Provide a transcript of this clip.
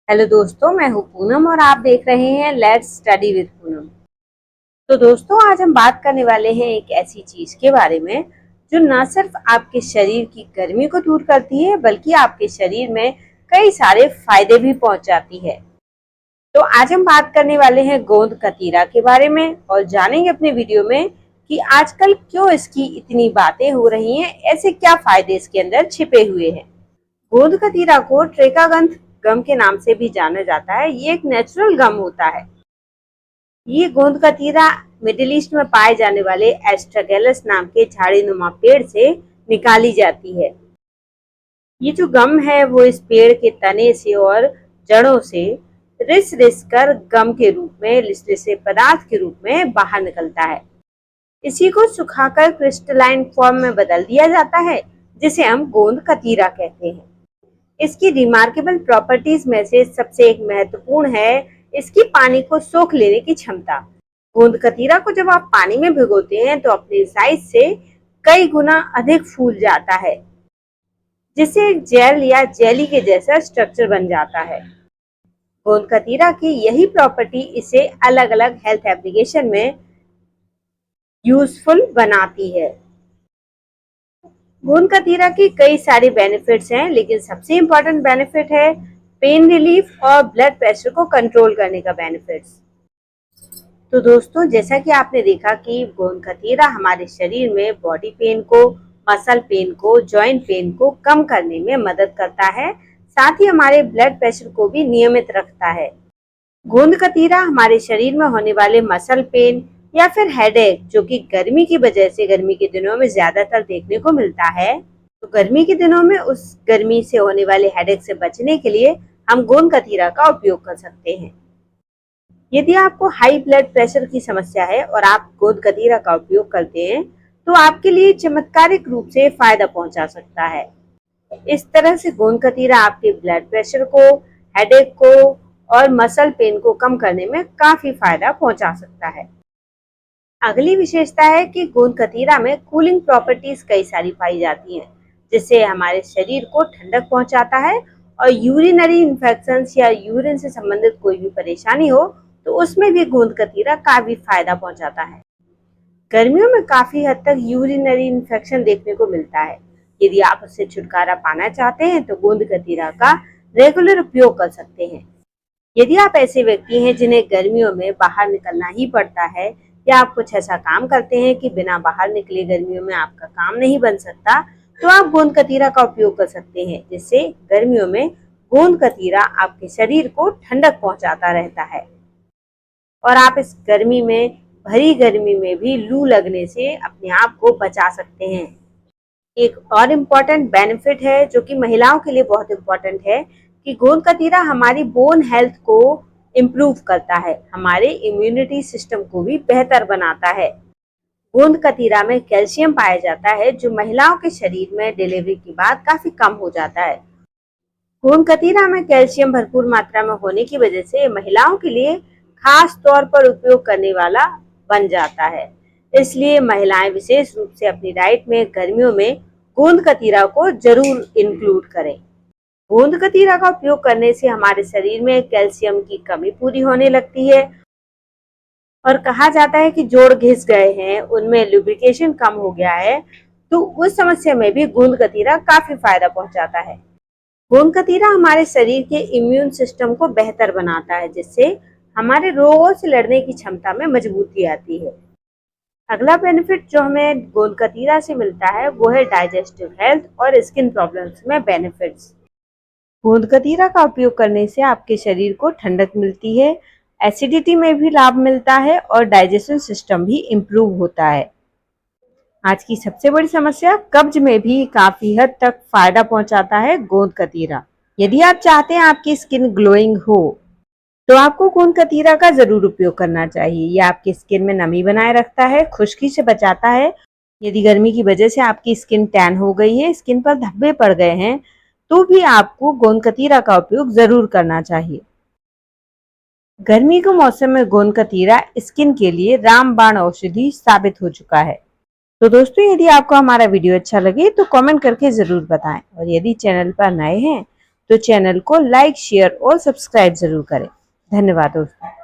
Hello दोस्तों, मैं हूँ पूनम और आप देख रहे हैं लेट्स स्टडी विद पूनम। तो दोस्तों, आज हम बात करने वाले हैं एक ऐसी चीज के बारे में जो न सिर्फ आपके शरीर की गर्मी को दूर करती है बल्कि आपके शरीर में कई सारे फायदे भी पहुंचाती है। तो आज हम बात करने वाले हैं गोंद कतीरा के बारे में और जानेंगे अपने वीडियो में कि आजकल क्यों इसकी इतनी बातें हो रही हैं, ऐसे क्या फायदे इसके अंदर छिपे हुए हैं। गोंद कतीरा को ट्रेकागंथ गम के नाम से भी जाना जाता है। ये एक नेचुरल गम होता है। ये गोंद कतीरा मिडिल ईस्ट में पाए जाने वाले एस्ट्रागेलस नाम के झाड़ीनुमा पेड़ से निकाली जाती है। ये जो गम है वो इस पेड़ के तने से और जड़ों से रिस रिस कर गम के रूप में लिसलिसे पदार्थ के रूप में बाहर निकलता है। इसी को सुखाकर क्रिस्टलाइन फॉर्म में बदल दिया जाता है, जिसे हम गोंद कतीरा कहते हैं। इसकी रिमार्केबल प्रॉपर्टीज में से सबसे एक महत्वपूर्ण है इसकी पानी को सोख लेने की क्षमता। गोंद कतीरा को जब आप पानी में भिगोते हैं तो अपने साइज से कई गुना अधिक फूल जाता है, जिससे एक जेल या जेली के जैसा स्ट्रक्चर बन जाता है। गोंद कतीरा की यही प्रॉपर्टी इसे अलग अलग हेल्थ एप्लीकेशन में यूजफुल बनाती है। गोंद कतीरा की कई सारे बेनिफिट्स हैं, लेकिन सबसे इम्पोर्टेंट बेनिफिट है पेन रिलीफ और ब्लड प्रेशर को कंट्रोल करने का बेनिफिट्स। तो दोस्तों, जैसा कि आपने देखा कि गोंद कतीरा हमारे शरीर में बॉडी पेन को, मसल पेन को, जॉइंट पेन को कम करने में मदद करता है। साथ ही हमारे ब्लड प्रेशर को भी नियमित रखता है। गोंद कतीरा हमारे शरीर में होने वाले मसल पेन या फिर हेडेक, जो कि गर्मी की वजह से गर्मी के दिनों में ज्यादातर देखने को मिलता है, तो गर्मी के दिनों में उस गर्मी से होने वाले हेडेक से बचने के लिए हम गोंद कतीरा का उपयोग कर सकते हैं। यदि आपको हाई ब्लड प्रेशर की समस्या है और आप गोंद कतीरा का उपयोग करते हैं तो आपके लिए चमत्कारिक रूप से फायदा पहुंचा सकता है। इस तरह से गोंद कतीरा आपके ब्लड प्रेशर को, हेडेक को और मसल पेन को कम करने में काफी फायदा पहुंचा सकता है। अगली विशेषता है कि गोंद कतीरा में कूलिंग प्रॉपर्टीज कई सारी पाई जाती हैं, जिससे हमारे शरीर को ठंडक पहुंचाता है और यूरिनरी इन्फेक्शंस या यूरिन से संबंधित कोई भी परेशानी हो तो उसमें भी गोंद कतीरा काफी फायदा पहुंचाता है। गर्मियों में काफी हद तक यूरिनरी इन्फेक्शन देखने को मिलता है। यदि आप उससे छुटकारा पाना चाहते हैं तो गोंद कतीरा का रेगुलर उपयोग कर सकते हैं। यदि आप ऐसे व्यक्ति हैं जिन्हें गर्मियों में बाहर निकलना ही पड़ता है या आप कुछ ऐसा काम करते हैं कि बिना बाहर निकले गर्मियों में आपका काम नहीं बन सकता, तो आप गोंद कतीरा का उपयोग कर सकते हैं, जिससे गर्मियों में गोंद कतीरा आपके शरीर को ठंडक पहुंचाता रहता है और आप इस गर्मी में, भरी गर्मी में भी लू लगने से अपने आप को बचा सकते हैं। एक और इम्पोर्टेंट बेनिफिट है जो कि महिलाओं के लिए बहुत इम्पोर्टेंट है कि गोंद कतीरा हमारी बोन हेल्थ को इम्प्रूव करता है, हमारे इम्यूनिटी सिस्टम को भी बेहतर बनाता है। गोंद कतीरा में कैल्शियम पाया जाता है जो महिलाओं के शरीर में डिलीवरी के बाद काफी कम हो जाता है। गोंद कतीरा में कैल्शियम भरपूर मात्रा में होने की वजह से महिलाओं के लिए खास तौर पर उपयोग करने वाला बन जाता है। इसलिए महिलाएं विशेष रूप से अपनी डाइट में गर्मियों में गोंद कतीरा को जरूर इंक्लूड करें। गोंद कतीरा का उपयोग करने से हमारे शरीर में कैल्शियम की कमी पूरी होने लगती है और कहा जाता है कि जोड़ घिस गए हैं, उनमें लुब्रिकेशन कम हो गया है, तो उस समस्या में भी गोंद कतीरा काफी फायदा पहुंचाता है। गोंद कतीरा हमारे शरीर के इम्यून सिस्टम को बेहतर बनाता है, जिससे हमारे रोगों से लड़ने की क्षमता में मजबूती आती है। अगला बेनिफिट जो हमें गोंद कतीरा से मिलता है वो है डाइजेस्टिव हेल्थ और स्किन प्रॉब्लम्स में बेनिफिट्स। गोंद कतीरा का उपयोग करने से आपके शरीर को ठंडक मिलती है, एसिडिटी में भी लाभ मिलता है और डाइजेशन सिस्टम भी इम्प्रूव होता है। आज की सबसे बड़ी समस्या कब्ज में भी काफी हद तक फायदा पहुंचाता है गोंद कतीरा। यदि आप चाहते हैं आपकी स्किन ग्लोइंग हो तो आपको गोंद कतीरा का जरूर उपयोग करना चाहिए। यह आपकी स्किन में नमी बनाए रखता है, खुश्की से बचाता है। यदि गर्मी की वजह से आपकी स्किन टैन हो गई है, स्किन पर धब्बे पड़ गए हैं, तो भी आपको गोंद कतीरा का उपयोग जरूर करना चाहिए। गर्मी के मौसम में गोंद कतीरा स्किन के लिए रामबाण औषधि साबित हो चुका है। तो दोस्तों, यदि आपको हमारा वीडियो अच्छा लगे तो कमेंट करके जरूर बताएं और यदि चैनल पर नए हैं तो चैनल को लाइक, शेयर और सब्सक्राइब जरूर करें। धन्यवाद दोस्तों।